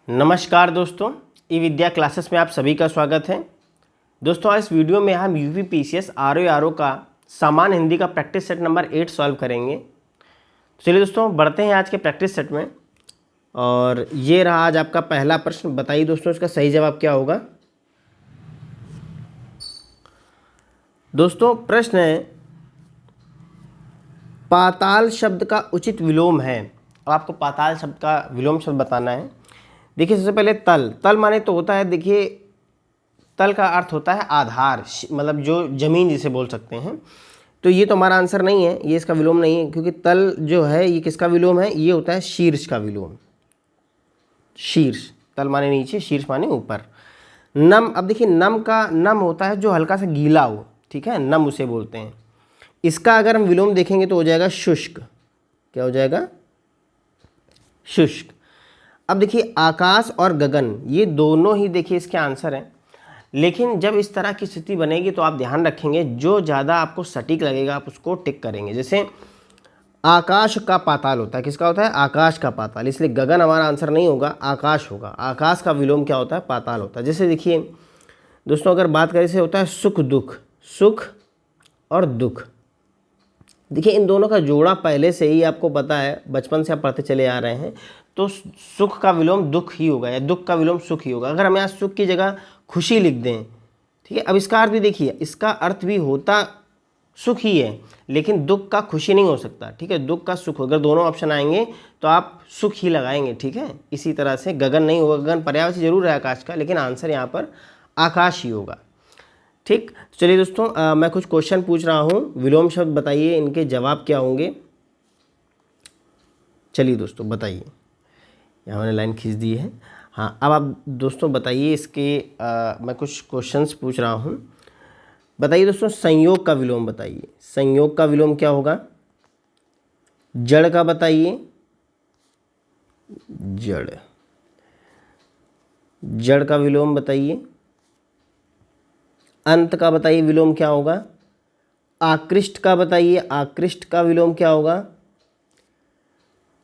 नमस्कार दोस्तों, ई विद्या क्लासेस में आप सभी का स्वागत है। दोस्तों आज इस वीडियो में हम यूपी पीसीएस आरओ का सामान्य हिंदी का प्रैक्टिस सेट नंबर 8 सॉल्व करेंगे। तो चलिए दोस्तों बढ़ते हैं आज के प्रैक्टिस सेट में। और ये रहा आज आपका पहला प्रश्न। बताइए दोस्तों इसका सही जवाब क्या होगा। दोस्तों प्रश्न है, पाताल शब्द का उचित विलोम है। अब आपको पाताल शब्द का विलोम शब्द बताना है। देखिए सबसे पहले तल, तल माने तो होता है, देखिए तल का अर्थ होता है आधार, मतलब जो जमीन जिसे बोल सकते हैं। तो ये तो हमारा आंसर नहीं है, ये इसका विलोम नहीं है, क्योंकि तल जो है ये किसका विलोम है, ये होता है शीर्ष का विलोम। शीर्ष, तल माने नीचे, शीर्ष माने ऊपर। नम, अब देखिए नम का, नम होता है जो हल्का सा गीला हो, ठीक है, नम उसे बोलते हैं। इसका अगर हम विलोम देखेंगे तो हो जाएगा शुष्क। क्या हो जाएगा? शुष्क। अब देखिए आकाश और गगन ये दोनों ही देखिए इसके आंसर हैं। लेकिन जब इस तरह की स्थिति बनेगी तो आप ध्यान रखेंगे, जो ज़्यादा आपको सटीक लगेगा आप उसको टिक करेंगे। जैसे आकाश का पाताल होता है, किसका होता है? आकाश का पाताल, इसलिए गगन हमारा आंसर नहीं होगा, आकाश होगा। आकाश का विलोम क्या होता है? पाताल होता है। जैसे देखिए दोस्तों अगर बात करें से होता है सुख दुख, सुख और दुख। देखिए इन दोनों का जोड़ा पहले से ही आपको पता है, बचपन से आप पढ़ते चले आ रहे हैं। तो सुख का विलोम दुख ही होगा या दुख का विलोम सुख ही होगा। अगर हम यहाँ सुख की जगह खुशी लिख दें, ठीक है, अब इसका अर्थ भी देखिए, इसका अर्थ भी होता सुख ही है, लेकिन दुख का खुशी नहीं हो सकता, ठीक है, दुख का सुख। अगर दोनों ऑप्शन आएंगे तो आप सुख ही लगाएंगे, ठीक है। इसी तरह से गगन नहीं होगा, गगन पर्यायवाची जरूर है आकाश का, लेकिन आंसर यहाँ पर आकाश ही होगा। ठीक, चलिए दोस्तों मैं कुछ क्वेश्चन पूछ रहा हूँ, विलोम शब्द बताइए, इनके जवाब क्या होंगे। चलिए दोस्तों बताइए, यहाँ मैंने लाइन खींच दी है। हाँ, अब आप दोस्तों बताइए इसके मैं कुछ क्वेश्चंस पूछ रहा हूँ। बताइए दोस्तों संयोग का विलोम बताइए। संयोग का विलोम क्या होगा? जड़ का बताइए, जड़, जड़ का विलोम बताइए। अंत का बताइए विलोम क्या होगा। आकृष्ट का बताइए, आकृष्ट का विलोम क्या होगा।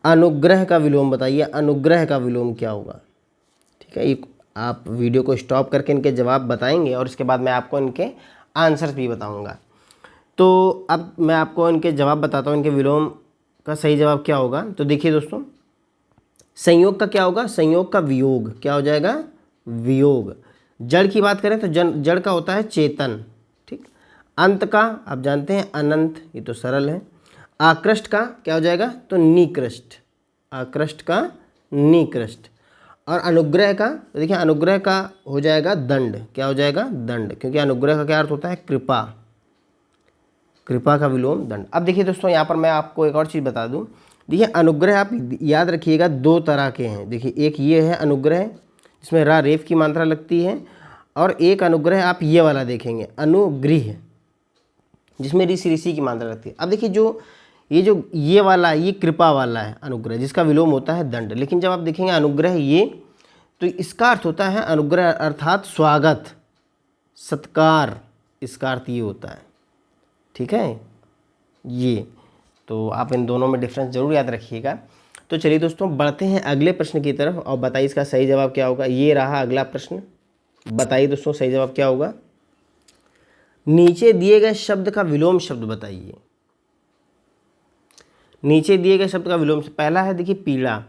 अनुग्रह का विलोम बताइए, अनुग्रह का विलोम क्या होगा। ठीक है, ये आप वीडियो को स्टॉप करके इनके जवाब बताएंगे और इसके बाद मैं आपको इनके आंसर्स भी बताऊंगा। तो अब मैं आपको इनके जवाब बताता हूँ, इनके विलोम का सही जवाब क्या होगा। तो देखिए दोस्तों संयोग का क्या होगा? संयोग का वियोग, क्या हो जाएगा? वियोग। जड़ की बात करें तो जड़ का होता है चेतन, ठीक। अंत का आप जानते हैं अनंत, ये तो सरल है। आकृष्ट का क्या हो जाएगा? तो निकृष्ट, आकृष्ट का निकृष्ट। और अनुग्रह का, तो देखिए अनुग्रह का हो जाएगा दंड, क्या हो जाएगा? दंड, क्योंकि अनुग्रह का क्या अर्थ होता है? कृपा, कृपा का विलोम दंड। अब देखिए दोस्तों यहाँ पर मैं आपको एक और चीज़ बता दूँ। देखिए अनुग्रह आप याद रखिएगा दो तरह के हैं। देखिए एक ये है अनुग्रह जिसमें रा रेफ की मात्रा लगती है, और एक अनुग्रह आप ये वाला देखेंगे अनुगृह, जिसमें ऋषि की मात्रा लगती है। अब देखिए जो ये वाला, ये कृपा वाला है अनुग्रह, जिसका विलोम होता है दंड। लेकिन जब आप देखेंगे अनुग्रह ये, तो इसका अर्थ होता है अनुग्रह अर्थात स्वागत, सत्कार, इसका अर्थ ये होता है, ठीक है। ये तो आप इन दोनों में डिफरेंस जरूर याद रखिएगा। तो चलिए दोस्तों बढ़ते हैं अगले प्रश्न की तरफ और बताइए इसका सही जवाब क्या होगा। ये रहा अगला प्रश्न, बताइए दोस्तों सही जवाब क्या होगा। नीचे दिए गए शब्द का विलोम शब्द बताइए। नीचे दिए गए शब्द का विलोम, पहला है देखिए पीड़ा,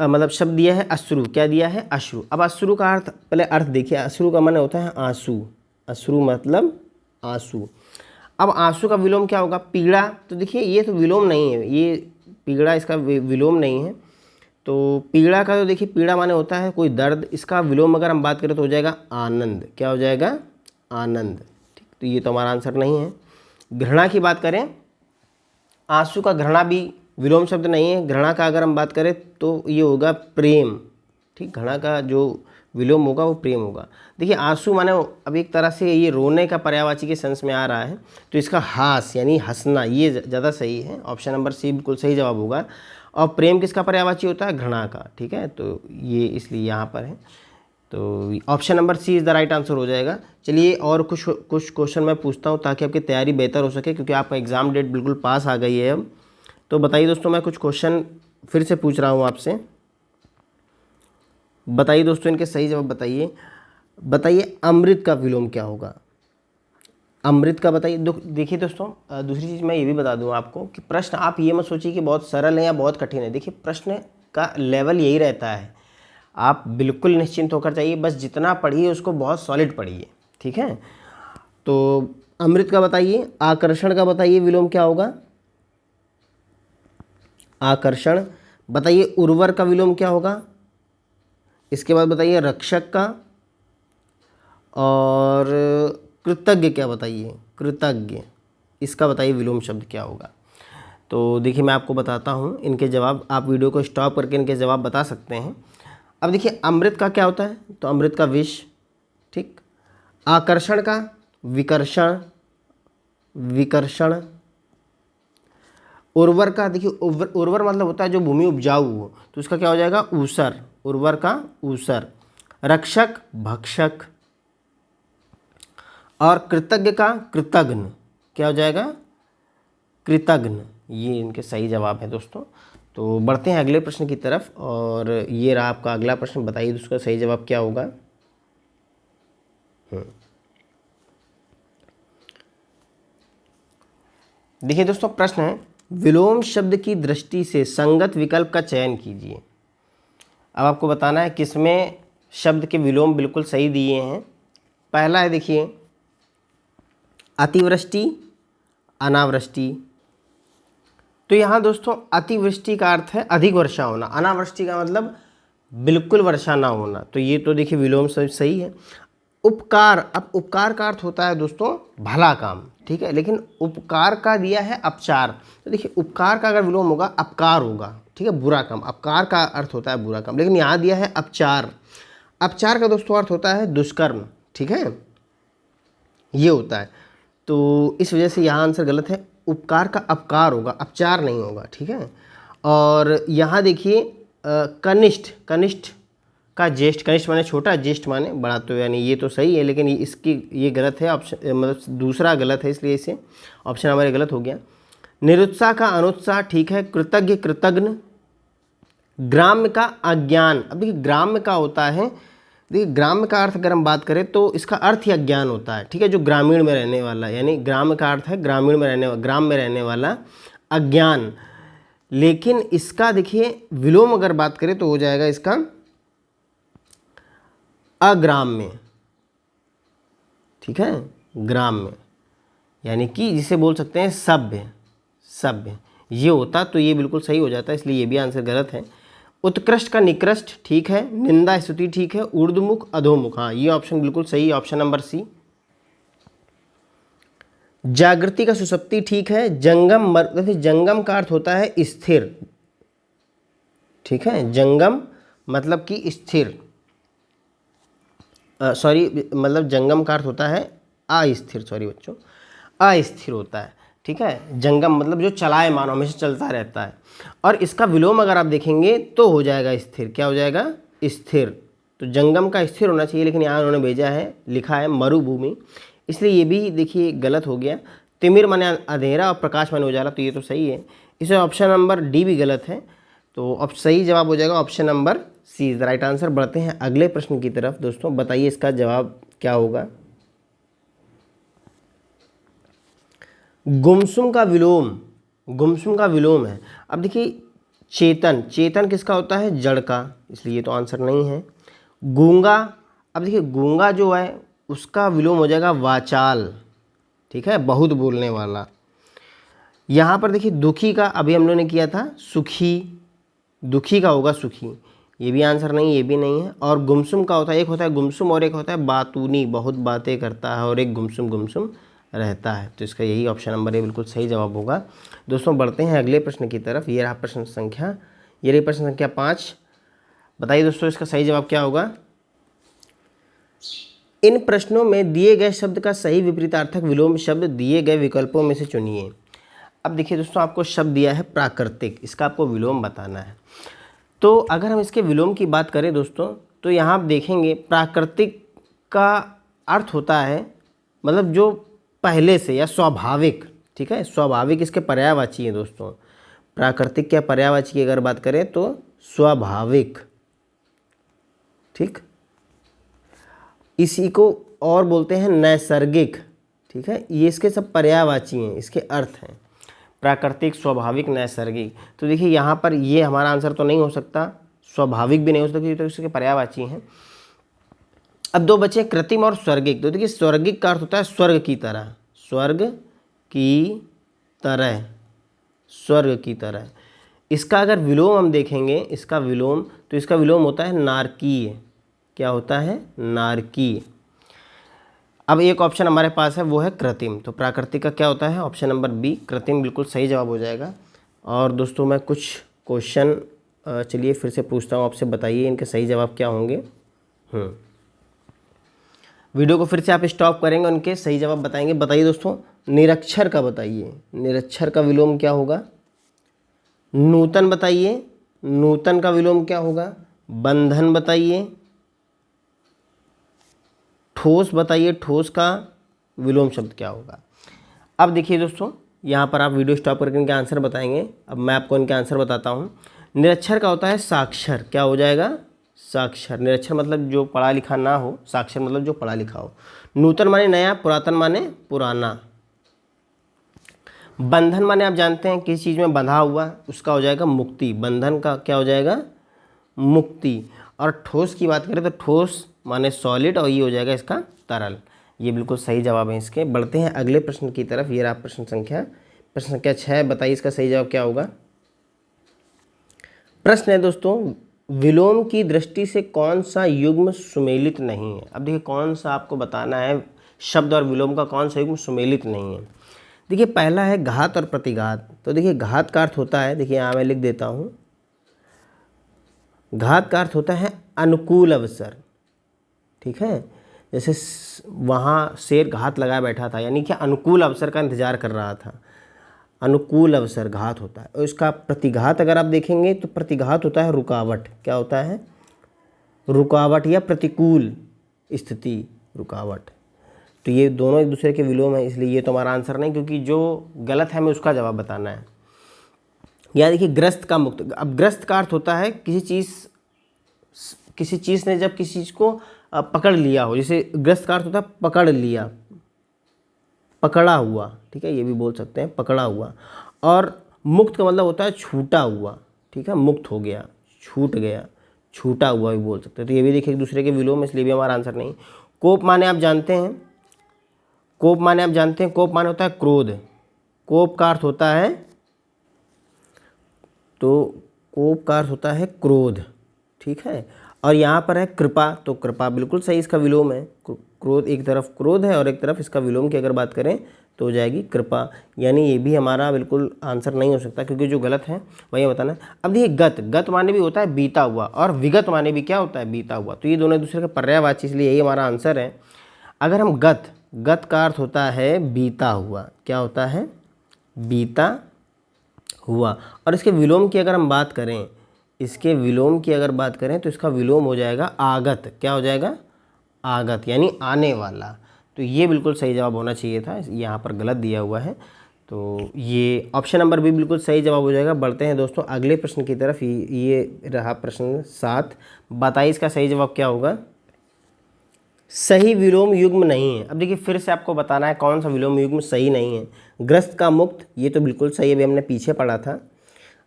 मतलब शब्द दिया है अश्रु, क्या दिया है? अश्रु। अब अश्रु का अर्थ, पहले अर्थ देखिए, अश्रु का माने होता है आंसू, अश्रु मतलब आंसू। अब आंसू का विलोम क्या होगा? पीड़ा। तो देखिए ये तो विलोम नहीं है, ये पीड़ा इसका विलोम नहीं है। तो पीड़ा का तो देखिए पीड़ा माने होता है कोई दर्द, इसका विलोम अगर हम बात करें तो हो जाएगा आनंद, क्या हो जाएगा? आनंद, ठीक। तो ये तो हमारा आंसर नहीं है। घृणा की बात करें, आंसू का घृणा भी विलोम शब्द नहीं है। घृणा का अगर हम बात करें तो ये होगा प्रेम, ठीक। घृणा का जो विलोम होगा वो प्रेम होगा। देखिए आंसू माने अब एक तरह से ये रोने का पर्यायवाची के सेंस में आ रहा है, तो इसका हास यानी हंसना, ये ज़्यादा सही है। ऑप्शन नंबर सी बिल्कुल सही जवाब होगा। और प्रेम किसका पर्यायवाची होता है? घृणा का, ठीक है। तो ये इसलिए यहाँ पर है, तो option number C is the right answer हो जाएगा। चलिए और कुछ क्वेश्चन मैं पूछता हूँ ताकि आपकी तैयारी बेहतर हो सके, क्योंकि आपका एग्ज़ाम डेट बिल्कुल पास आ गई है अब। तो बताइए दोस्तों मैं कुछ क्वेश्चन फिर से पूछ रहा हूँ आपसे। बताइए दोस्तों, इनके सही जवाब बताइए। बताइए अमृत का विलोम क्या होगा? अमृत का बताइए। देखिए दोस्तों, दूसरी चीज़ मैं ये भी बता दूं आपको कि प्रश्न आप ये मत सोचिए कि बहुत सरल है या बहुत कठिन है। देखिए प्रश्न का लेवल यही रहता है, आप बिल्कुल निश्चिंत होकर चाहिए, बस जितना पढ़िए उसको बहुत सॉलिड पढ़िए, ठीक है। तो अमृत का बताइए। आकर्षण का बताइए विलोम क्या होगा? आकर्षण। बताइए उर्वर का विलोम क्या होगा? इसके बाद बताइए रक्षक का। और कृतज्ञ क्या बताइए? कृतज्ञ, इसका बताइए विलोम शब्द क्या होगा? तो देखिए मैं आपको बताता हूँ इनके जवाब, आप वीडियो को स्टॉप करके इनके जवाब बता सकते हैं। अब देखिए अमृत का क्या होता है? तो अमृत का विष, ठीक। आकर्षण का विकर्षण, विकर्षण। उर्वर का देखिए उर्वर मतलब होता है जो भूमि उपजाऊ हो, तो उसका क्या हो जाएगा? ऊसर, उर्वर का ऊसर। रक्षक भक्षक। और कृतज्ञ का कृतघ्न, क्या हो जाएगा? कृतघ्न। ये इनके सही जवाब है दोस्तों। तो बढ़ते हैं अगले प्रश्न की तरफ, और ये रहा आपका अगला प्रश्न। बताइए उसका सही जवाब क्या होगा? देखिए दोस्तों प्रश्न है, विलोम शब्द की दृष्टि से संगत विकल्प का चयन कीजिए। अब आपको बताना है किसमें शब्द के विलोम बिल्कुल सही दिए हैं। पहला है देखिए अतिवृष्टि, अनावृष्टि। तो यहाँ दोस्तों अतिवृष्टि का अर्थ है अधिक वर्षा होना, अनावृष्टि का मतलब बिल्कुल वर्षा ना होना, तो ये तो देखिए विलोम सही है। उपकार, अब उपकार का अर्थ होता है दोस्तों भला काम, ठीक है, लेकिन उपकार का दिया है अपचार, तो देखिए उपकार का अगर विलोम होगा अपकार होगा, ठीक है, बुरा काम। अपकार का अर्थ होता है बुरा काम, लेकिन यहाँ दिया है अपचार। अपचार का दोस्तों अर्थ होता है दुष्कर्म, ठीक है, ये होता है। तो इस वजह से यहाँ आंसर गलत है, उपकार का अपकार होगा, अपचार नहीं होगा, ठीक है। और यहाँ देखिए कनिष्ठ, कनिष्ठ का ज्येष्ठ, कनिष्ठ माने छोटा, ज्येष्ठ माने बड़ा, तो यानी ये तो सही है, लेकिन इसकी ये गलत है ऑप्शन, मतलब दूसरा गलत है, इसलिए इसे ऑप्शन हमारे गलत हो गया। निरुत्साह का अनुत्साह, ठीक है। कृतज्ञ कृतघ्न। ग्राम्य का अज्ञान। अब देखिए ग्राम्य का होता है, देखिए ग्राम्य का अर्थ अगर हम बात करें तो इसका अर्थ ही अज्ञान होता है, ठीक है, जो ग्रामीण में रहने वाला, यानी ग्राम्य का अर्थ है ग्रामीण में रहने, ग्राम में रहने वाला अज्ञान। लेकिन इसका देखिए विलोम अगर बात करें तो हो जाएगा इसका अग्राम्य, ठीक है, ग्राम्य, यानी कि जिसे बोल सकते हैं सभ्य, सभ्य ये होता, तो ये बिल्कुल सही हो जाता है, इसलिए ये भी आंसर गलत है। उत्कृष्ट का निकृष्ट, ठीक है। निंदा स्तुति, ठीक है। ऊर्ध्वमुख अधोमुख, हाँ ये ऑप्शन बिल्कुल सही है, ऑप्शन नंबर सी। जागृति का सुसप्ति, ठीक है। जंगम, जंगम का अर्थ होता है स्थिर, ठीक है, जंगम मतलब कि स्थिर, सॉरी मतलब जंगम का अर्थ होता है अस्थिर, सॉरी बच्चों, अस्थिर होता है, ठीक है। जंगम मतलब जो चलायमान, हमेशा चलता रहता है। और इसका विलोम अगर आप देखेंगे तो हो जाएगा स्थिर, क्या हो जाएगा? स्थिर। तो जंगम का स्थिर होना चाहिए, लेकिन यहाँ उन्होंने भेजा है, लिखा है मरुभूमि, इसलिए ये भी देखिए गलत हो गया। तिमिर माने अंधेरा और प्रकाश माने उजाला, तो ये तो सही है, इसमें ऑप्शन नंबर डी भी गलत है, तो अब सही जवाब हो जाएगा option number C is the right answer. बढ़ते हैं अगले प्रश्न की तरफ दोस्तों, बताइए इसका जवाब क्या होगा? गुमसुम का विलोम, गुमसुम का विलोम है। अब देखिए चेतन, चेतन किसका होता है? जड़ का, इसलिए ये तो आंसर नहीं है। गूंगा, अब देखिए गूंगा जो है उसका विलोम हो जाएगा वाचाल, ठीक है, बहुत बोलने वाला। यहाँ पर देखिए दुखी का अभी हम लोगों ने किया था सुखी, दुखी का होगा सुखी, ये भी आंसर नहीं, ये भी नहीं है। और गुमसुम का होता है, एक होता है गुमसुम और एक होता है बातूनी, बहुत बातें करता है, और एक गुमसुम गुमसुम रहता है, तो इसका यही ऑप्शन नंबर ए बिल्कुल सही जवाब होगा। दोस्तों बढ़ते हैं अगले प्रश्न की तरफ, ये रहा प्रश्न संख्या, ये रही प्रश्न संख्या 5। बताइए दोस्तों इसका सही जवाब क्या होगा? इन प्रश्नों में दिए गए शब्द का सही विपरीतार्थक विलोम शब्द दिए गए विकल्पों में से चुनिए। अब देखिए दोस्तों आपको शब्द दिया है प्राकृतिक, इसका आपको विलोम बताना है। तो अगर हम इसके विलोम की बात करें दोस्तों, तो यहाँ आप देखेंगे प्राकृतिक का अर्थ होता है मतलब जो पहले से या स्वाभाविक, ठीक है, स्वाभाविक इसके पर्यायवाची है दोस्तों। प्राकृतिक क्या पर्यायवाची की अगर बात करें तो स्वाभाविक, ठीक, इसी को और बोलते हैं नैसर्गिक। ठीक है, ये इसके सब पर्यायवाची हैं, इसके अर्थ हैं प्राकृतिक, स्वाभाविक, नैसर्गिक। तो देखिए यहाँ पर ये हमारा आंसर तो नहीं हो सकता, स्वाभाविक भी नहीं हो सकता क्योंकि तो इसके पर्यायवाची हैं। अब दो बचे कृत्रिम और स्वर्गिक। तो देखिए स्वर्गिक का अर्थ होता है स्वर्ग की तरह, स्वर्ग की तरह, स्वर्ग की तरह। इसका अगर विलोम हम देखेंगे, इसका विलोम, तो इसका विलोम होता है नारकीय। क्या होता है? नारकीय। अब एक ऑप्शन हमारे पास है वो है कृत्रिम, तो प्राकृतिक का क्या होता है? ऑप्शन नंबर बी कृत्रिम बिल्कुल सही जवाब हो जाएगा। और दोस्तों मैं कुछ क्वेश्चन चलिए फिर से पूछता हूँ आपसे, बताइए इनके सही जवाब क्या होंगे। वीडियो को फिर से आप स्टॉप करेंगे, उनके सही जवाब बताएंगे। बताइए दोस्तों, निरक्षर का बताइए, निरक्षर का विलोम क्या होगा? नूतन बताइए, नूतन का विलोम क्या होगा? बंधन बताइए। ठोस बताइए, ठोस का विलोम शब्द क्या होगा? अब देखिए दोस्तों, यहाँ पर आप वीडियो स्टॉप करके इनके आंसर बताएंगे। अब मैं आपको इनके आंसर बताता हूँ। निरक्षर का होता है साक्षर। क्या हो जाएगा? साक्षर। निरक्षर मतलब जो पढ़ा लिखा ना हो, साक्षर मतलब जो पढ़ा लिखा हो। नूतन माने नया, पुरातन माने पुराना। बंधन माने आप जानते हैं किसी चीज़ में बंधा हुआ, उसका हो जाएगा मुक्ति। बंधन का क्या हो जाएगा? मुक्ति। और ठोस की बात करें तो ठोस माने सॉलिड, और ये हो जाएगा इसका तरल। ये बिल्कुल सही जवाब है इसके। बढ़ते हैं अगले प्रश्न की तरफ। ये रहा प्रश्न संख्या 6। बताइए इसका सही जवाब क्या होगा। प्रश्न है दोस्तों, विलोम की दृष्टि से कौन सा युग्म सुमेलित नहीं है? अब देखिए कौन सा आपको बताना है, शब्द और विलोम का कौन सा युग्म सुमेलित नहीं है। देखिए पहला है घात और प्रतिघात। तो देखिए घात का अर्थ होता है, देखिए यहाँ मैं लिख देता हूँ, घात का अर्थ होता है अनुकूल अवसर। ठीक है, जैसे वहाँ शेर घात लगाए बैठा था, यानी कि अनुकूल अवसर का इंतजार कर रहा था, अनुकूल अवसर घात होता है। और इसका प्रतिघात अगर आप देखेंगे तो प्रतिघात होता है रुकावट। क्या होता है? रुकावट या प्रतिकूल स्थिति, रुकावट। तो ये दोनों एक दूसरे के विलोम है, इसलिए ये तो हमारा आंसर नहीं, क्योंकि जो गलत है हमें उसका जवाब बताना है। या देखिए ग्रस्त का मुक्त। अब ग्रस्त का अर्थ होता है किसी चीज़ ने जब किसी चीज़ को पकड़ लिया हो, जैसे ग्रस्त का अर्थ होता है पकड़ लिया, पकड़ा हुआ। ठीक है, ये भी बोल सकते हैं पकड़ा हुआ। और मुक्त का मतलब होता है छूटा हुआ। ठीक है, मुक्त हो गया, छूट गया, छूटा हुआ भी बोल सकते हैं। तो ये भी देखिए एक दूसरे के विलोम, इसलिए भी हमारा आंसर नहीं। कोप माने आप जानते हैं, कोप माने आप जानते हैं, कोप माने होता है क्रोध। कोप का अर्थ होता है, तो कोप का अर्थ होता है क्रोध। ठीक है, और यहाँ पर है कृपा, तो कृपा बिल्कुल सही इसका विलोम है। क्रोध एक तरफ क्रोध है और एक तरफ इसका विलोम की अगर बात करें तो हो जाएगी कृपा। यानी ये भी हमारा बिल्कुल आंसर नहीं हो सकता, क्योंकि जो गलत है वही बताना है। अब देखिए गत, गत माने भी होता है बीता हुआ, और विगत माने भी क्या होता है? बीता हुआ। तो ये दोनों एक दूसरे के पर्यायवाची, इसलिए यही हमारा आंसर है। अगर हम गत, गत का अर्थ होता है बीता हुआ। क्या होता है? बीता हुआ। और इसके विलोम की अगर हम बात करें, इसके विलोम की अगर बात करें तो इसका विलोम हो जाएगा आगत। क्या हो जाएगा? आगत, यानी आने वाला। तो ये बिल्कुल सही जवाब होना चाहिए था, यहाँ पर गलत दिया हुआ है। तो ये ऑप्शन नंबर बी बिल्कुल सही जवाब हो जाएगा। बढ़ते हैं दोस्तों अगले प्रश्न की तरफ। ये रहा प्रश्न 7। बताइए इसका सही जवाब क्या होगा। सही विलोम युग्म नहीं है। अब देखिए फिर से आपको बताना है कौन सा विलोम युग्म सही नहीं है। ग्रस्त का मुक्त, ये तो बिल्कुल सही है, अभी हमने पीछे पढ़ा था।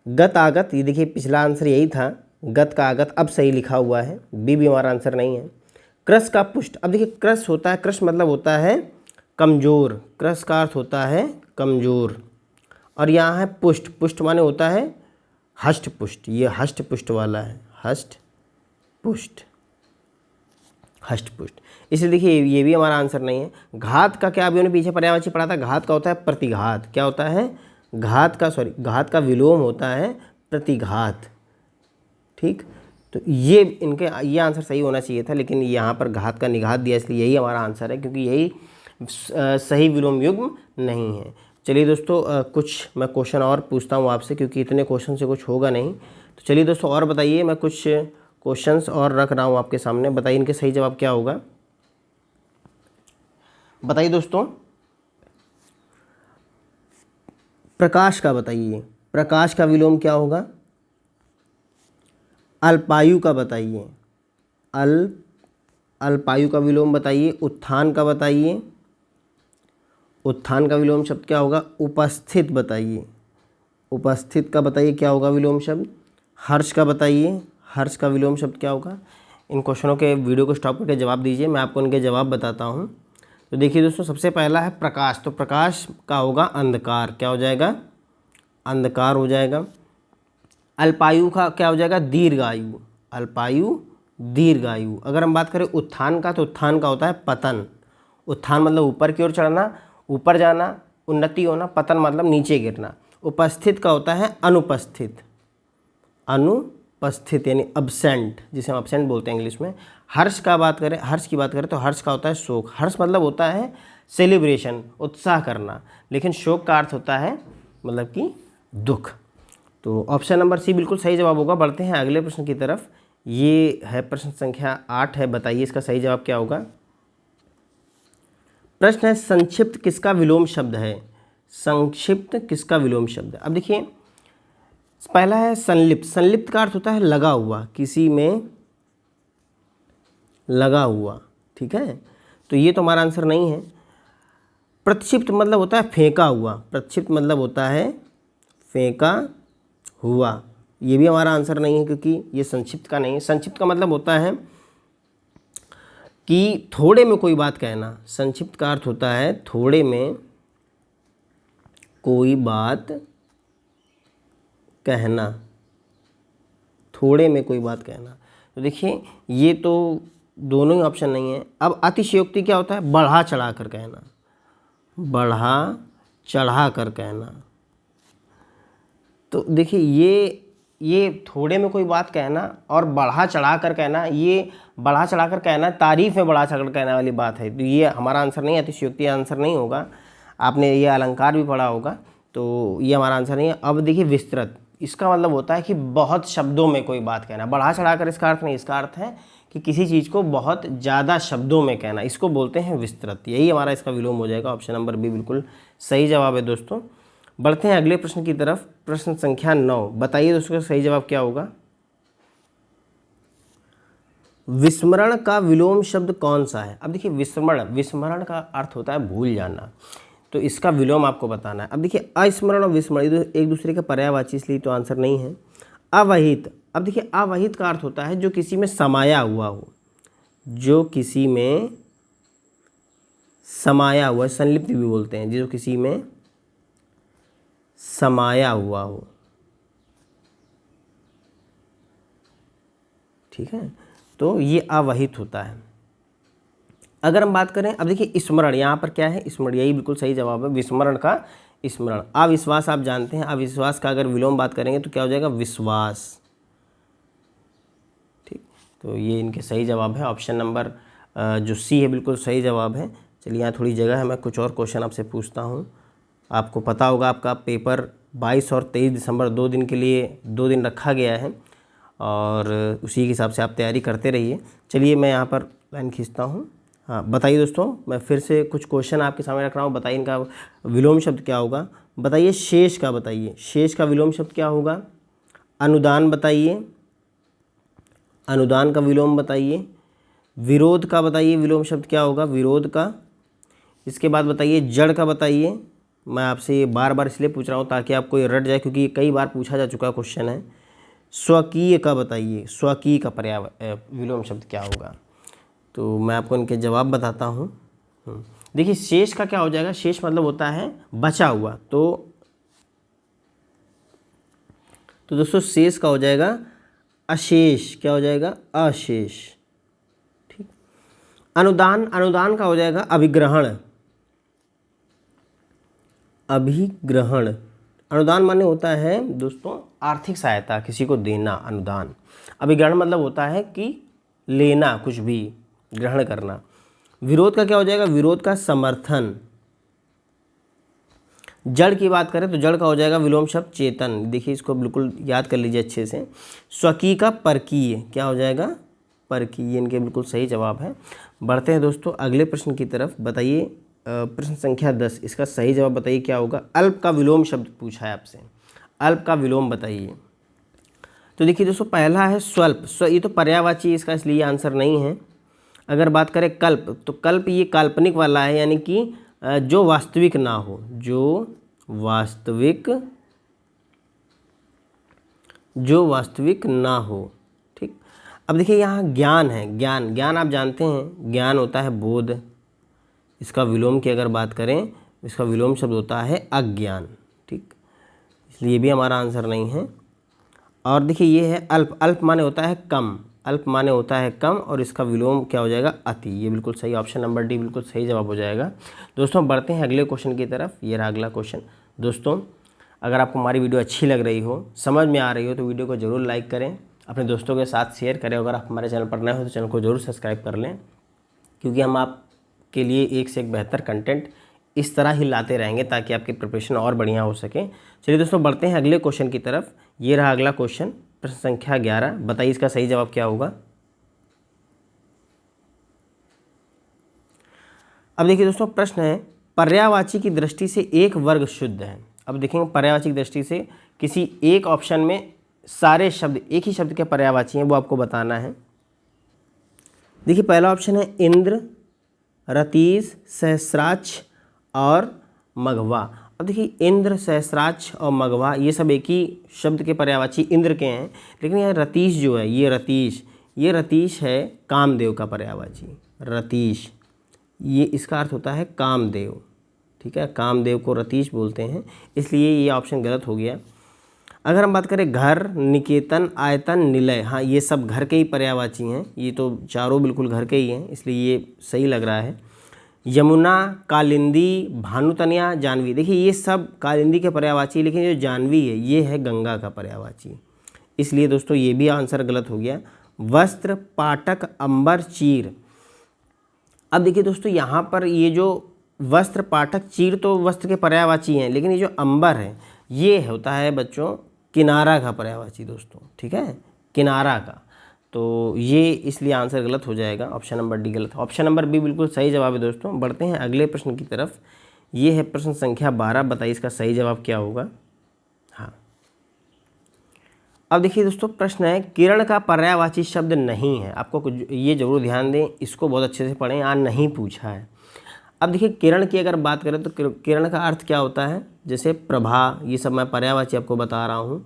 गत आगत, ये देखिए पिछला आंसर यही था, गत का आगत अब सही लिखा हुआ है, बी भी हमारा आंसर नहीं है। क्रस का पुष्ट। अब देखिए क्रस होता है, क्रस मतलब होता है कमज़ोर, क्रस का अर्थ होता है कमज़ोर। और यहाँ है पुष्ट, पुष्ट माने होता है हष्ट पुष्ट, ये हष्ट पुष्ट वाला है, हष्ट पुष्ट, हष्ट पुष्ट। इसलिए देखिए ये भी हमारा आंसर नहीं है। घात का क्या, अभी उन्होंने पीछे पर्यायवाची पढ़ा था, घात का होता है प्रतिघात। क्या होता है? घात का विलोम होता है प्रतिघात। ठीक, तो ये आंसर सही होना चाहिए था, लेकिन यहाँ पर घात का निघात दिया, इसलिए यही हमारा आंसर है, क्योंकि यही सही विलोम युग्म नहीं है। चलिए दोस्तों कुछ मैं क्वेश्चन और पूछता हूँ आपसे, क्योंकि इतने क्वेश्चन से कुछ होगा नहीं। तो चलिए दोस्तों और बताइए, मैं कुछ क्वेश्चंस और रख रहा हूँ आपके सामने। बताइए इनके सही जवाब क्या होगा। बताइए दोस्तों, प्रकाश का बताइए, प्रकाश का विलोम क्या होगा। अल्पायु का बताइए, अल्प, अल्पायु का विलोम बताइए। उत्थान का बताइए, उत्थान का विलोम शब्द क्या होगा। उपस्थित बताइए, उपस्थित का बताइए क्या होगा विलोम शब्द। हर्ष का बताइए, हर्ष का विलोम शब्द क्या होगा। इन क्वेश्चनों के वीडियो को स्टॉप करके जवाब दीजिए, मैं आपको इनके जवाब बताता हूँ। तो देखिए दोस्तों, सबसे पहला है प्रकाश, तो प्रकाश का होगा अंधकार, क्या हो जाएगा, अंधकार हो जाएगा। अल्पायु का क्या हो जाएगा, दीर्घायु, अल्पायु दीर्घायु। अगर हम बात करें उत्थान का, तो उत्थान का होता है पतन। उत्थान मतलब ऊपर की ओर चढ़ना, ऊपर जाना, उन्नति होना। पतन मतलब नीचे गिरना। उपस्थित का होता है अनुपस्थित, अनुपस्थित यानी अब्सेंट, जिसे हम अब्सेंट बोलते हैं इंग्लिश में। हर्ष का बात करें, हर्ष की बात करें तो हर्ष का होता है शोक। हर्ष मतलब होता है सेलिब्रेशन, उत्साह करना, लेकिन शोक का अर्थ होता है मतलब कि दुख। तो ऑप्शन नंबर सी बिल्कुल सही जवाब होगा। बढ़ते हैं अगले प्रश्न की तरफ। ये है प्रश्न संख्या 8 है, बताइए इसका सही जवाब क्या होगा। प्रश्न है संक्षिप्त किसका विलोम शब्द है। संक्षिप्त किसका विलोम शब्द है। अब देखिए, पहला है संलिप्त। संलिप्त का अर्थ होता है लगा हुआ, किसी में लगा हुआ, ठीक है, तो ये तो हमारा आंसर नहीं है। प्रतिक्षिप्त मतलब होता है फेंका हुआ, प्रतिक्षिप्त मतलब होता है फेंका हुआ, ये भी हमारा आंसर नहीं है क्योंकि ये संक्षिप्त का नहीं है। संक्षिप्त का मतलब होता है कि थोड़े में कोई बात कहना। संक्षिप्त का अर्थ होता है थोड़े में कोई बात कहना, थोड़े में कोई बात कहना। तो देखिए, ये तो दोनों ही ऑप्शन नहीं है। अब अतिशयोक्ति क्या होता है, बढ़ा चढ़ा कर कहना, बढ़ा चढ़ा कर कहना। तो देखिए, ये थोड़े में कोई बात कहना और बढ़ा चढ़ा कर कहना, ये बढ़ा चढ़ा कर कहना तारीफ में बढ़ा चढ़ा कर कहने वाली बात है, तो ये हमारा आंसर नहीं है। अतिशयोक्ति आंसर नहीं होगा। आपने ये अलंकार भी पढ़ा होगा, तो ये हमारा आंसर नहीं है। अब देखिए विस्तृत, इसका मतलब होता है कि बहुत शब्दों में कोई बात कहना। बढ़ा चढ़ा कर इसका अर्थ नहीं, इसका अर्थ है कि किसी चीज़ को बहुत ज़्यादा शब्दों में कहना, इसको बोलते हैं विस्तृत। यही हमारा इसका विलोम हो जाएगा। ऑप्शन नंबर बी बिल्कुल सही जवाब है दोस्तों। बढ़ते हैं अगले प्रश्न की तरफ। प्रश्न संख्या 9, बताइए दोस्तों का सही जवाब क्या होगा। विस्मरण का विलोम शब्द कौन सा है। अब देखिए, विस्मरण, विस्मरण का अर्थ होता है भूल जाना, तो इसका विलोम आपको बताना है। अब देखिए, अस्मरण और विस्मरण एक दूसरे का पर्यायवाची, इसलिए तो आंसर नहीं है। अवहित, अब देखिए अवहित का अर्थ होता है जो किसी में समाया हुआ हो, जो किसी में समाया हुआ, संलिप्त भी बोलते हैं, जो किसी में समाया हुआ हो, ठीक है, तो ये अवहित होता है। अगर हम बात करें, अब देखिए स्मरण, यहाँ पर क्या है, स्मरण, यही बिल्कुल सही जवाब है, विस्मरण का स्मरण। अविश्वास आप जानते हैं, अविश्वास का अगर विलोम बात करेंगे तो क्या हो जाएगा, विश्वास, ठीक। तो ये इनके सही जवाब है। ऑप्शन नंबर जो सी है बिल्कुल सही जवाब है। चलिए, यहाँ थोड़ी जगह है, मैं कुछ और क्वेश्चन आपसे पूछता हूँ। आपको पता होगा आपका पेपर 22 और 23 दिसंबर 2 दिन के लिए 2 दिन रखा गया है, और उसी के हिसाब से आप तैयारी करते रहिए। चलिए, मैं यहाँ पर लाइन खींचता हूँ। हाँ, बताइए दोस्तों, मैं फिर से कुछ क्वेश्चन आपके सामने रख रहा हूँ। बताइए इनका विलोम शब्द क्या होगा। बताइए शेष का, बताइए शेष का विलोम शब्द क्या होगा। अनुदान बताइए, अनुदान का विलोम बताइए। विरोध का बताइए विलोम शब्द क्या होगा, विरोध का। इसके बाद बताइए जड़ का बताइए। मैं आपसे ये बार बार इसलिए पूछ रहा हूँ ताकि आपको ये रट जाए, क्योंकि ये कई बार पूछा जा चुका क्वेश्चन है। स्वकीय का बताइए, स्वकीय का पर्याय विलोम शब्द क्या होगा। तो मैं आपको इनके जवाब बताता हूँ। देखिए, शेष का क्या हो जाएगा, शेष मतलब होता है बचा हुआ, तो दोस्तों शेष का हो जाएगा अशेष, क्या हो जाएगा, अशेष, ठीक। अनुदान, अनुदान का हो जाएगा अभिग्रहण, अभिग्रहण। अनुदान माने होता है दोस्तों आर्थिक सहायता, किसी को देना, अनुदान। अभिग्रहण मतलब होता है कि लेना, कुछ भी ग्रहण करना। विरोध का क्या हो जाएगा, विरोध का समर्थन। जड़ की बात करें तो जड़ का हो जाएगा विलोम शब्द चेतन। देखिए, इसको बिल्कुल याद कर लीजिए अच्छे से। स्वकीय का परकीय, क्या हो जाएगा, परकीय। इनके बिल्कुल सही जवाब है। बढ़ते हैं दोस्तों अगले प्रश्न की तरफ। बताइए प्रश्न संख्या 10, इसका सही जवाब बताइए क्या होगा। अल्प का विलोम शब्द पूछा है आपसे, अल्प का विलोम बताइए। तो देखिए दोस्तों पहला है स्वल्प, ये तो पर्यायवाची इसका, इसलिए आंसर नहीं है। अगर बात करें कल्प, तो कल्प ये काल्पनिक वाला है, यानी कि जो वास्तविक ना हो, जो वास्तविक ना हो। ठीक। अब देखिए यहाँ ज्ञान है, ज्ञान आप जानते हैं, ज्ञान होता है बोध। इसका विलोम की अगर बात करें, इसका विलोम शब्द होता है अज्ञान। ठीक, इसलिए भी हमारा आंसर नहीं है। और देखिए ये है अल्प, अल्प माने होता है कम, अल्प माने होता है कम, और इसका विलोम क्या हो जाएगा, अति। ये बिल्कुल सही, ऑप्शन नंबर डी बिल्कुल सही जवाब हो जाएगा। दोस्तों बढ़ते हैं अगले क्वेश्चन की तरफ। ये रहा अगला क्वेश्चन। दोस्तों अगर आपको हमारी वीडियो अच्छी लग रही हो, समझ में आ रही हो, तो वीडियो को ज़रूर लाइक करें, अपने दोस्तों के साथ शेयर करें। अगर आप हमारे चैनल पर नए हो तो चैनल को ज़रूर सब्सक्राइब कर लें, क्योंकि हम आपके लिए एक से एक बेहतर कंटेंट इस तरह ही लाते रहेंगे, ताकि आपकी प्रिपरेशन और बढ़िया हो सके। चलिए दोस्तों बढ़ते हैं अगले क्वेश्चन की तरफ। ये रहा अगला क्वेश्चन, प्रश्न संख्या 11। बताइए इसका सही जवाब क्या होगा। अब देखिए दोस्तों प्रश्न है, पर्यायवाची की दृष्टि से एक वर्ग शुद्ध है। अब देखेंगे पर्यायवाची की दृष्टि से किसी एक ऑप्शन में सारे शब्द एक ही शब्द के पर्यायवाची हैं, वो आपको बताना है। देखिए पहला ऑप्शन है इंद्र, रतीश, सहस्राक्ष और मघवा। अब देखिए इंद्र, सहस्राक्ष और मघवा ये सब एक ही शब्द के पर्यायवाची इंद्र के हैं, लेकिन यह रतीश जो है, ये रतीश है कामदेव का पर्यायवाची। रतीश ये इसका अर्थ होता है कामदेव। ठीक है, कामदेव को रतीश बोलते हैं, इसलिए ये ऑप्शन गलत हो गया। अगर हम बात करें घर, निकेतन, आयतन, निलय, हाँ ये सब घर के ही पर्यायवाची हैं, ये तो चारों बिल्कुल घर के ही हैं, इसलिए ये सही लग रहा है। यमुना, कालिंदी, भानुतनिया, जानवी, देखिए ये सब कालिंदी के पर्यायवाची, लेकिन जो जानवी है ये है गंगा का पर्यायवाची, इसलिए दोस्तों ये भी आंसर गलत हो गया। वस्त्र, पाटक, अंबर, चीर। अब देखिए दोस्तों यहाँ पर ये जो वस्त्र, पाटक, चीर तो वस्त्र के पर्यायवाची हैं, लेकिन ये जो अंबर है ये होता है बच्चों किनारा का पर्यायवाची दोस्तों। ठीक है, किनारा का, तो ये इसलिए आंसर गलत हो जाएगा, ऑप्शन नंबर डी गलत। ऑप्शन नंबर बी बिल्कुल सही जवाब है दोस्तों। बढ़ते हैं अगले प्रश्न की तरफ। ये है प्रश्न संख्या 12। बताइए इसका सही जवाब क्या होगा। हाँ, अब देखिए दोस्तों प्रश्न है, किरण का पर्यायवाची शब्द नहीं है। आपको ये जरूर ध्यान दें, इसको बहुत अच्छे से पढ़ें, यहाँ नहीं पूछा है। अब देखिए किरण की अगर बात करें तो किरण का अर्थ क्या होता है, जैसे प्रभा, ये सब मैं पर्यायवाची आपको बता रहा हूँ।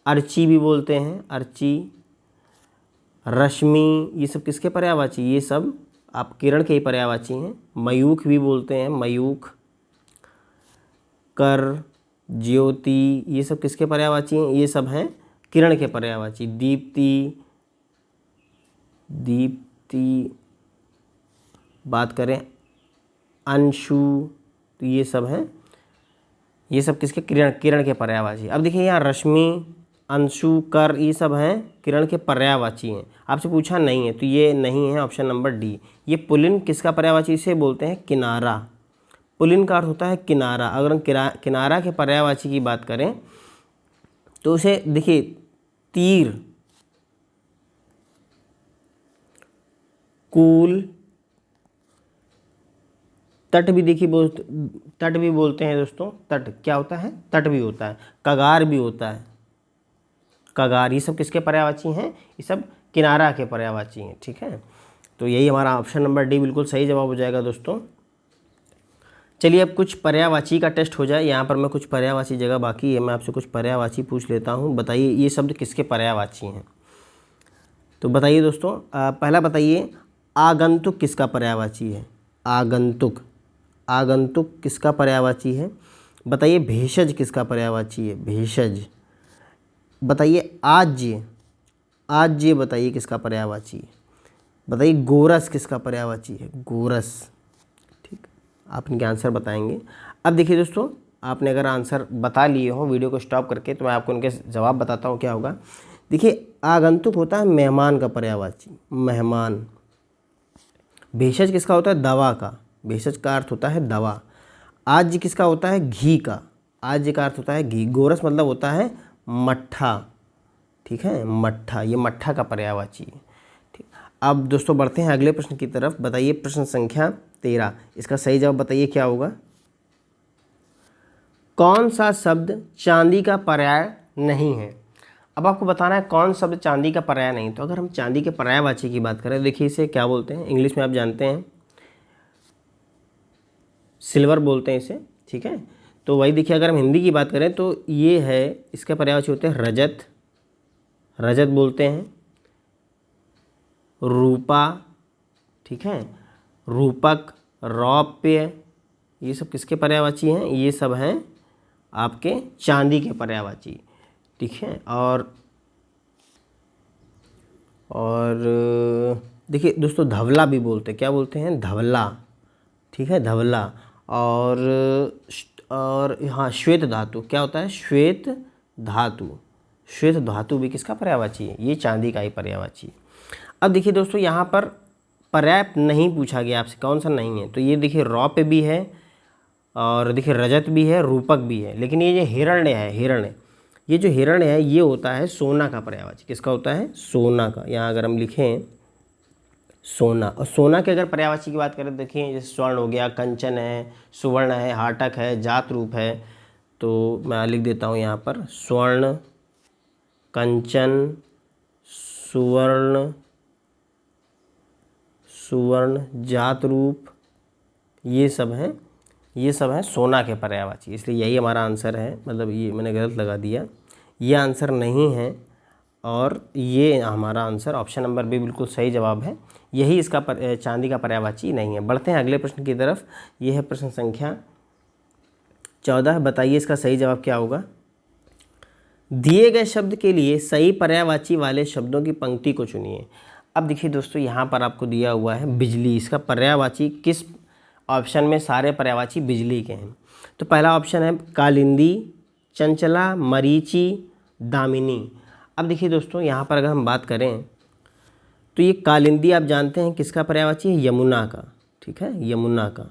अर्ची भी बोलते हैं, अर्ची, रश्मि, ये सब किसके पर्यायवाची, ये सब आप किरण के ही पर्यायवाची हैं। मयूख भी बोलते हैं, मयूख, कर, ज्योति, ये सब किसके पर्यायवाची हैं, ये सब हैं किरण के पर्यायवाची। दीप्ति, बात करें अंशु, तो ये सब हैं, ये सब किसके, किरण के पर्यायवाची। अब देखिए यहाँ रश्मि, अंशु, कर, ये सब हैं किरण के पर्यायवाची हैं। आपसे पूछा नहीं है तो ये नहीं है, ऑप्शन नंबर डी। ये पुलिन किसका पर्यायवाची, इसे बोलते हैं किनारा। पुलिन का अर्थ होता है किनारा। अगर हम किनारा के पर्यायवाची की बात करें तो उसे देखिए तीर, कूल, तट भी देखिए तट भी बोलते हैं दोस्तों। तट क्या होता है, तट भी होता है, कगार भी होता है, कगार, ये सब किसके पर्यायवाची हैं, ये सब किनारा के पर्यायवाची हैं। ठीक है, तो यही हमारा ऑप्शन नंबर डी बिल्कुल सही जवाब हो जाएगा दोस्तों। चलिए अब कुछ पर्यायवाची का टेस्ट हो जाए। यहाँ पर मैं कुछ पर्यायवाची जगह बाकी है, मैं आपसे कुछ पर्यायवाची पूछ लेता हूँ। बताइए ये शब्द किसके पर्यायवाची हैं। तो बताइए दोस्तों, पहला बताइए आगंतुक किसका पर्यायवाची है। आगंतुक, आगंतुक किसका पर्यायवाची है। बताइए भेषज किसका पर्यायवाची है। भेषज। बताइए आज्य, आज्य बताइए किसका पर्यायवाची है। बताइए गोरस किसका पर्यायवाची है। गोरस। ठीक, आप इनके आंसर बताएंगे। अब देखिए दोस्तों, आपने अगर आंसर बता लिए हो वीडियो को स्टॉप करके, तो मैं आपको उनके जवाब बताता हूँ क्या होगा। देखिए आगंतुक होता है मेहमान का पर्यायवाची, मेहमान। भेषज किसका होता है, दवा का। भेषज का अर्थ होता है दवा। आज्य किसका होता है, घी का। आज्य का अर्थ होता है घी। गोरस मतलब होता है मट्ठा। ठीक है, मट्ठा, ये मट्ठा का पर्यायवाची है। ठीक, अब दोस्तों बढ़ते हैं अगले प्रश्न की तरफ। बताइए प्रश्न संख्या 13, इसका सही जवाब बताइए क्या होगा। कौन सा शब्द चांदी का पर्याय नहीं है। अब आपको बताना है कौन शब्द चांदी का पर्याय नहीं। तो अगर हम चांदी के पर्यायवाची की बात करें, देखिए इसे क्या बोलते हैं, इंग्लिश में आप जानते हैं सिल्वर बोलते हैं इसे, ठीक है। तो वही देखिए अगर हम हिंदी की बात करें तो ये है, इसके पर्यायवाची होते हैं रजत, रजत बोलते हैं, रूपा, ठीक है, रूपक, रौप्य, ये सब किसके पर्यायवाची हैं, ये सब हैं आपके चांदी के पर्यायवाची, ठीक है। और देखिए दोस्तों धवला भी बोलते हैं, क्या बोलते हैं, धवला, ठीक है, धवला। और हाँ श्वेत धातु, क्या होता है, श्वेत धातु, श्वेत धातु भी किसका पर्यायवाची है, ये चांदी का ही पर्यायवाची। अब देखिए दोस्तों यहाँ पर पर्याय नहीं पूछा गया आपसे, कौन सा नहीं है, तो ये देखिए रौप्य भी है और देखिए रजत भी है, रूपक भी है, लेकिन ये जो हिरण्य है, हिरण्य, ये जो हिरण्य है ये होता है सोना का पर्यायवाची। किसका होता है, सोना का। यहाँ अगर हम लिखें सोना, और सोना के अगर पर्यायवाची की बात करें, देखिए जैसे स्वर्ण हो गया, कंचन है, सुवर्ण है, हाटक है, जात रूप है। तो मैं लिख देता हूँ यहाँ पर स्वर्ण, कंचन, सुवर्ण, सुवर्ण, जात रूप, ये सब हैं, ये सब हैं सोना के पर्यायवाची। इसलिए यही हमारा आंसर है, मतलब ये मैंने गलत लगा दिया, ये आंसर नहीं है और ये हमारा आंसर ऑप्शन नंबर बी बिल्कुल सही जवाब है, यही इसका चांदी का पर्यायवाची नहीं है। बढ़ते हैं अगले प्रश्न की तरफ। ये है प्रश्न संख्या 14। बताइए इसका सही जवाब क्या होगा। दिए गए शब्द के लिए सही पर्यायवाची वाले शब्दों की पंक्ति को चुनिए। अब देखिए दोस्तों यहाँ पर आपको दिया हुआ है बिजली, इसका पर्यायवाची किस ऑप्शन में सारे पर्यायवाची बिजली के हैं। तो पहला ऑप्शन है कालिंदी, चंचला, मरीचि, दामिनी। अब देखिए दोस्तों यहाँ पर अगर हम बात करें तो ये कालिंदी आप जानते हैं किसका पर्यायवाची है, यमुना का, ठीक है, यमुना का।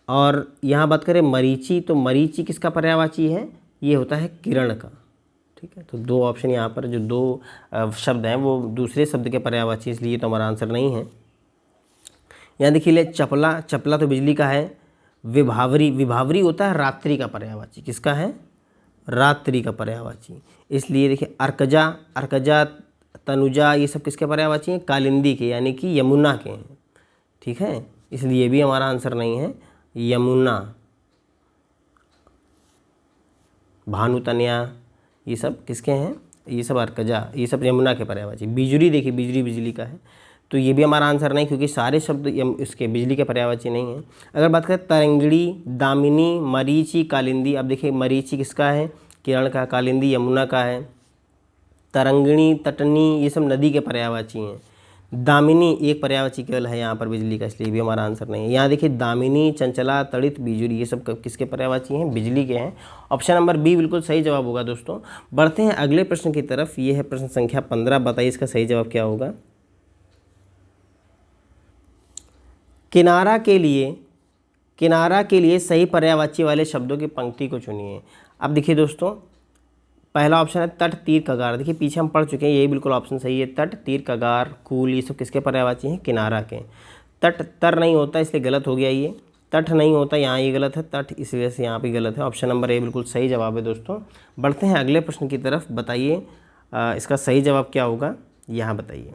और यहाँ बात करें मरीचि, तो मरीचि किसका पर्यायवाची है, ये होता है किरण का, ठीक है। तो दो ऑप्शन यहाँ पर जो दो शब्द हैं वो दूसरे शब्द के पर्यायवाची, इसलिए तो हमारा आंसर नहीं है। यहाँ देखिए ले चपला, चपला तो बिजली का है। विभावरी, विभावरी होता है रात्रि का पर्यायवाची, किसका है, रात्रि का पर्यायवाची। इसलिए देखिए अर्कजा, अर्कजा, तनुजा, ये सब किसके पर्यायवाची हैं, कालिंदी के, यानी कि यमुना के हैं, ठीक है। इसलिए ये भी हमारा आंसर नहीं है, यमुना। भानुतनया, ये सब किसके हैं, ये सब अर्कजा, ये सब यमुना के पर्यायवाची। बिजुरी, देखिए बिजली, बिजली का है, तो ये भी हमारा आंसर नहीं, क्योंकि सारे शब्द इसके बिजली के पर्यायवाची नहीं हैं। अगर बात करें तरंगिणी, दामिनी, मरीचि, कालिंदी, अब देखिए मरीचि किसका है, किरण का, कालिंदी यमुना का है, तरंगिणी, तटनी, ये सब नदी के पर्यायवाची हैं। दामिनी एक पर्यायवाची केवल है यहाँ पर बिजली का, इसलिए भी हमारा आंसर नहीं है। यहाँ देखिए दामिनी, चंचला, तड़ित, बिजुरी, ये सब किसके पर्यायवाची हैं, बिजली के हैं। ऑप्शन नंबर बी बिल्कुल सही जवाब होगा दोस्तों। बढ़ते हैं अगले प्रश्न की तरफ। ये है प्रश्न संख्या 15। बताइए इसका सही जवाब क्या होगा। किनारा के लिए, किनारा के लिए सही पर्यायवाची वाले शब्दों की पंक्ति को चुनिए। अब देखिए दोस्तों पहला ऑप्शन है तट, तीर, कगार। देखिए पीछे हम पढ़ चुके हैं, यही बिल्कुल ऑप्शन सही है। तट, तीर, कगार, कूल, ये सब किसके पर्यायवाची हैं, किनारा के। तट, तर नहीं होता, इसलिए गलत हो गया ये। तट नहीं होता, यहाँ ये गलत है, तट इस वजह से यहाँ भी गलत है। ऑप्शन नंबर ए बिल्कुल सही जवाब है दोस्तों। बढ़ते हैं अगले प्रश्न की तरफ। बताइए इसका सही जवाब क्या होगा, यहाँ बताइए।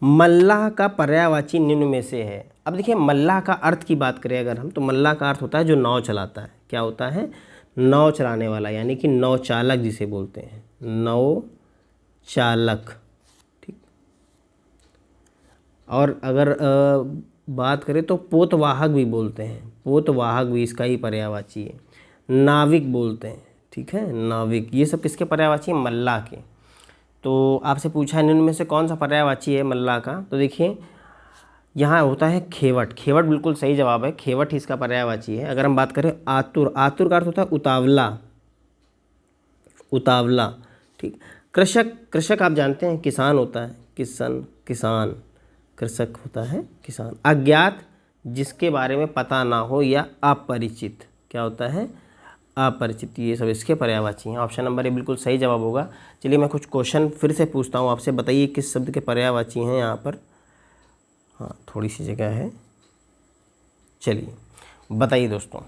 मल्लाह का पर्यायवाची निम्न में से है। अब देखिए मल्लाह का अर्थ की बात करें अगर हम, तो मल्लाह का अर्थ होता है जो नाव चलाता है। क्या होता है, नाव चलाने वाला, यानी कि नाव चालक जिसे बोलते हैं, नाव चालक, ठीक। और अगर बात करें तो पोतवाहक भी बोलते हैं, पोतवाहक भी इसका ही पर्यायवाची है। नाविक बोलते हैं, ठीक है, नाविक, ये सब किसके पर्यायवाची है, मल्लाह के। तो आपसे पूछा है निम्न में से कौन सा पर्यायवाची है मल्लाह का, तो देखिए यहाँ होता है खेवट। खेवट बिल्कुल सही जवाब है, खेवट ही इसका पर्यायवाची है। अगर हम बात करें आतुर, आतुर का अर्थ होता है उतावला, उतावला, ठीक। कृषक, कृषक आप जानते हैं किसान होता है, किसान, किसान, कृषक होता है किसान। अज्ञात, जिसके बारे में पता ना हो या अपरिचित, क्या होता है, अपरिचित, ये सब इसके पर्यायवाची हैं। ऑप्शन नंबर ए बिल्कुल सही जवाब होगा। चलिए मैं कुछ क्वेश्चन फिर से पूछता हूँ आपसे, बताइए किस शब्द के पर्यायवाची हैं यहाँ पर। हाँ थोड़ी सी जगह है, चलिए बताइए दोस्तों।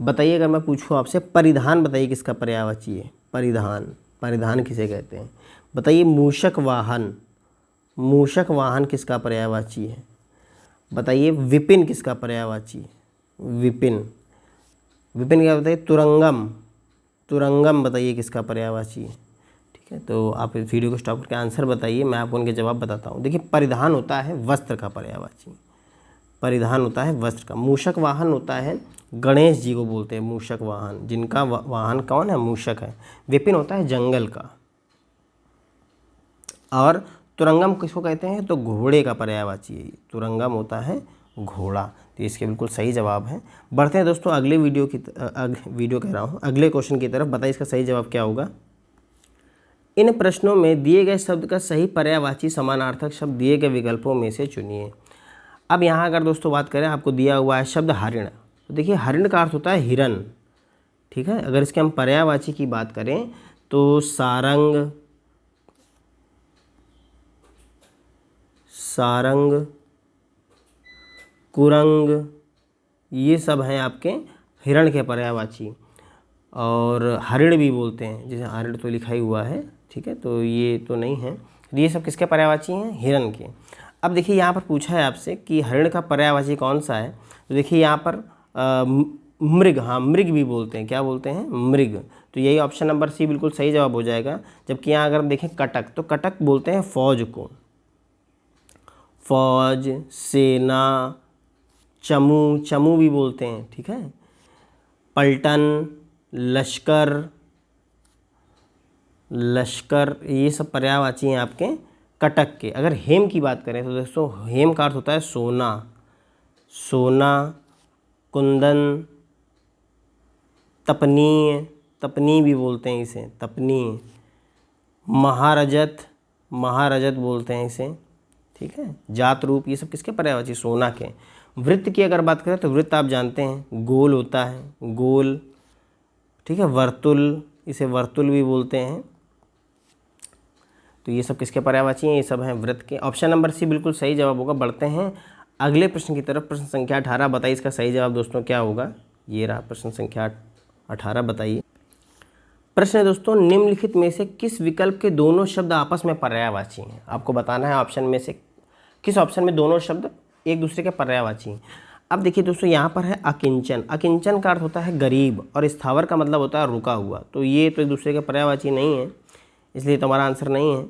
बताइए अगर मैं पूछूं आपसे परिधान, बताइए किसका पर्यायवाची है? परिधान, परिधान किसे कहते हैं? बताइए मूषक वाहन, मूषक वाहन किसका पर्यायवाची है? बताइए विपिन किसका पर्यायवाची है? विपिन, विपिन क्या बताइए? तुरंगम, तुरंगम बताइए किसका पर्यायवाची है? ठीक है, तो आप इस वीडियो को स्टॉप करके आंसर बताइए, मैं आपको उनके जवाब बताता हूँ। देखिए परिधान होता है वस्त्र का पर्यायवाची, परिधान होता है वस्त्र का। मूषक वाहन होता है, गणेश जी को बोलते हैं मूषक वाहन, जिनका वाहन कौन है? मूषक है। विपिन होता है जंगल का। और तुरंगम किसको कहते हैं? तो घोड़े का पर्यायवाची है। तुरंगम होता है घोड़ा। तो इसके बिल्कुल सही जवाब है। बढ़ते हैं दोस्तों अगले वीडियो की वीडियो कह रहा हूँ, अगले क्वेश्चन की तरफ। बताइए इसका सही जवाब क्या होगा? इन प्रश्नों में दिए गए शब्द का सही पर्यायवाची समानार्थक शब्द दिए गए विकल्पों में से चुनिए। अब यहाँ अगर दोस्तों बात करें, आपको दिया हुआ है शब्द हरिण। तो देखिए हरिण का अर्थ होता है हिरन, ठीक है। अगर इसके हम पर्यायवाची की बात करें तो सारंग, सारंग, कुरंग, ये सब हैं आपके हिरण के पर्यायवाची। और हरिण भी बोलते हैं, जैसे हरिण तो लिखा ही हुआ है, ठीक है, तो ये तो नहीं है। ये सब किसके पर्यायवाची हैं? हिरण के। अब देखिए यहाँ पर पूछा है आपसे कि हरिण का पर्यायवाची कौन सा है? तो देखिए यहाँ पर मृग, हाँ मृग भी बोलते हैं। क्या बोलते हैं? मृग। तो यही ऑप्शन नंबर सी बिल्कुल सही जवाब हो जाएगा। जबकि यहाँ अगर देखें कटक, तो कटक बोलते हैं फौज को। फौज, सेना, चमू, चमू भी बोलते हैं, ठीक है। पलटन, लश्कर, लश्कर, ये सब पर्यायवाची हैं आपके कटक के। अगर हेम की बात करें तो दोस्तों हेम का अर्थ होता है सोना, सोना, कुंदन, तपनीय, तपनी भी बोलते हैं इसे, तपनीय, महारजत, महारजत बोलते हैं इसे, ठीक है। जात रूप, ये सब किसके पर्यायवाची? सोना के। वृत्त की अगर बात करें तो वृत्त आप जानते हैं गोल होता है, गोल, ठीक है। वर्तुल, इसे वर्तुल भी बोलते हैं। तो ये सब किसके पर्यायवाची हैं? ये सब हैं वृत्त के। ऑप्शन नंबर सी बिल्कुल सही जवाब होगा। बढ़ते हैं अगले प्रश्न की तरफ। प्रश्न संख्या 18, बताइए इसका सही जवाब दोस्तों क्या होगा? ये रहा प्रश्न संख्या 18, बताइए। प्रश्न है दोस्तों, निम्नलिखित में से किस विकल्प के दोनों शब्द आपस में पर्यायवाची हैं? आपको बताना है ऑप्शन में से किस ऑप्शन में दोनों शब्द एक दूसरे के पर्यायवाची हैं। अब देखिए दोस्तों यहाँ पर है अकिंचन। अकिंचन का अर्थ होता है गरीब, और स्थावर का मतलब होता है रुका हुआ। तो ये तो एक दूसरे के पर्यायवाची नहीं है, इसलिए तो हमारा आंसर नहीं है।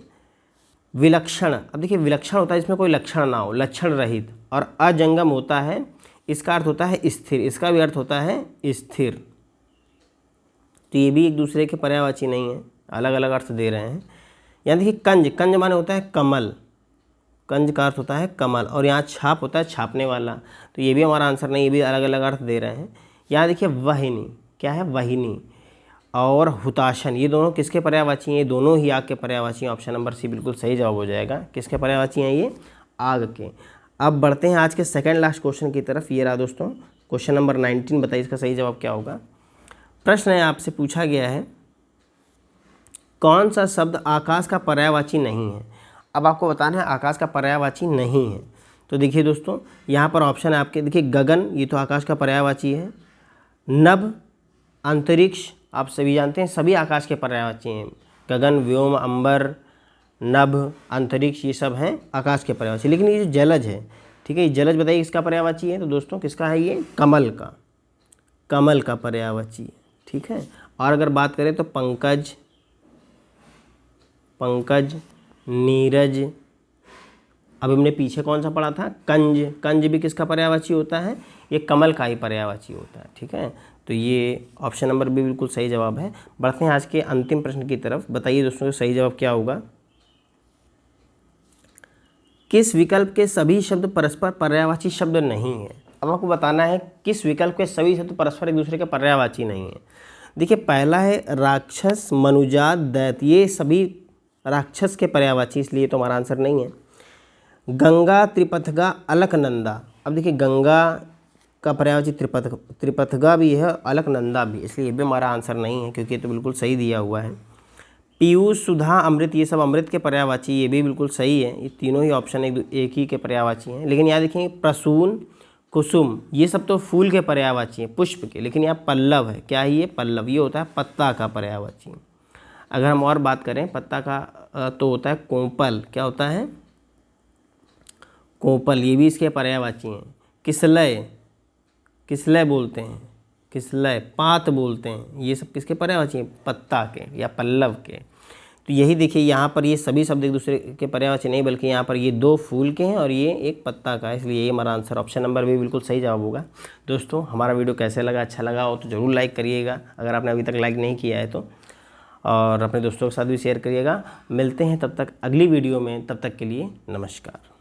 विलक्षण, अब देखिए विलक्षण होता है इसमें कोई लक्षण ना हो, लक्षण रहित। और अजंगम होता है, इसका अर्थ होता है स्थिर, इसका भी अर्थ होता है स्थिर। तो ये भी एक दूसरे के पर्यायवाची नहीं है, अलग अलग अर्थ दे रहे हैं। यहाँ देखिए कंज, कंज माने होता है कमल, कंज का अर्थ होता है कमल। और यहाँ छाप होता है छापने वाला। तो ये भी हमारा आंसर नहीं, ये भी अलग अलग अर्थ दे रहे हैं। यहाँ देखिए वाहिनी, क्या है? वाहिनी। और हुताशन, ये दोनों किसके पर्यायवाची हैं? ये दोनों ही आग के पर्यायवाची हैं। ऑप्शन नंबर सी बिल्कुल सही जवाब हो जाएगा। किसके पर्यायवाची हैं? ये आग के। अब बढ़ते हैं आज के सेकंड लास्ट क्वेश्चन की तरफ। ये रहा दोस्तों क्वेश्चन नंबर 19, बताइए इसका सही जवाब क्या होगा? प्रश्न है आपसे पूछा गया है कौन सा शब्द आकाश का पर्यायवाची नहीं है? अब आपको बताना है आकाश का पर्यायवाची नहीं है। तो देखिए दोस्तों यहाँ पर ऑप्शन है आपके, देखिए गगन, ये तो आकाश का पर्यायवाची है। नभ, अंतरिक्ष, आप सभी जानते हैं सभी आकाश के पर्यायवाची हैं। गगन, व्योम, अंबर, नभ, अंतरिक्ष, ये सब हैं आकाश के पर्यायवाची। लेकिन ये जो जलज है, ठीक है, ये जलज बताइए किसका पर्यायवाची है? तो दोस्तों किसका है ये? कमल का, कमल का पर्यायवाची, ठीक है। और अगर बात करें तो पंकज, पंकज, नीरज। अब हमने पीछे कौन सा पढ़ा था? कंज, कंज भी किसका पर्यायवाची होता है? ये कमल का ही पर्यायवाची होता है, ठीक है। तो ये ऑप्शन नंबर भी बिल्कुल सही जवाब है। बढ़ते हैं आज के अंतिम प्रश्न की तरफ। बताइए दोस्तों सही जवाब क्या होगा? किस विकल्प के सभी शब्द परस्पर पर्यायवाची शब्द नहीं है? अब आपको बताना है किस विकल्प के सभी शब्द परस्पर एक दूसरे के पर्यायवाची नहीं है। देखिए पहला है राक्षस, मनुजात, दैत्य, ये सभी राक्षस के पर्यायवाची, इसलिए तो हमारा आंसर नहीं है। गंगा, त्रिपथगा, अलकनंदा। अब देखिए गंगा का पर्यायवाची त्रिपथगा भी है, अलकनंदा भी, इसलिए ये भी हमारा आंसर नहीं है क्योंकि ये तो बिल्कुल सही दिया हुआ है। पीयूष, सुधा, अमृत, ये सब अमृत के पर्यायवाची, ये भी बिल्कुल सही है। ये तीनों ही ऑप्शन एक ही के पर्यायवाची हैं। लेकिन यहाँ देखिए प्रसून, कुसुम, ये सब तो फूल के पर्यायवाची हैं, पुष्प के। लेकिन यहाँ पल्लव है, क्या है ये? पल्लव। ये होता है पत्ता का पर्यायवाची। अगर हम और बात करें पत्ता का तो होता है कोंपल। क्या होता है? कोंपल, ये भी इसके पर्यायवाची हैं। किसलय, किसलय बोलते हैं, किसलय। पात बोलते हैं, ये सब किसके पर्यायवाची हैं? पत्ता के या पल्लव के। तो यही देखिए यहाँ पर ये सभी शब्द एक दूसरे के पर्यायवाची नहीं, बल्कि यहाँ पर ये 2 फूल के हैं और ये एक पत्ता का है, इसलिए ये हमारा आंसर ऑप्शन नंबर भी बिल्कुल सही जवाब होगा। दोस्तों हमारा वीडियो कैसे लगा? अच्छा लगा हो तो ज़रूर लाइक करिएगा, अगर आपने अभी तक लाइक नहीं किया है तो, और अपने दोस्तों के साथ भी शेयर करिएगा। मिलते हैं तब तक अगली वीडियो में, तब तक के लिए नमस्कार।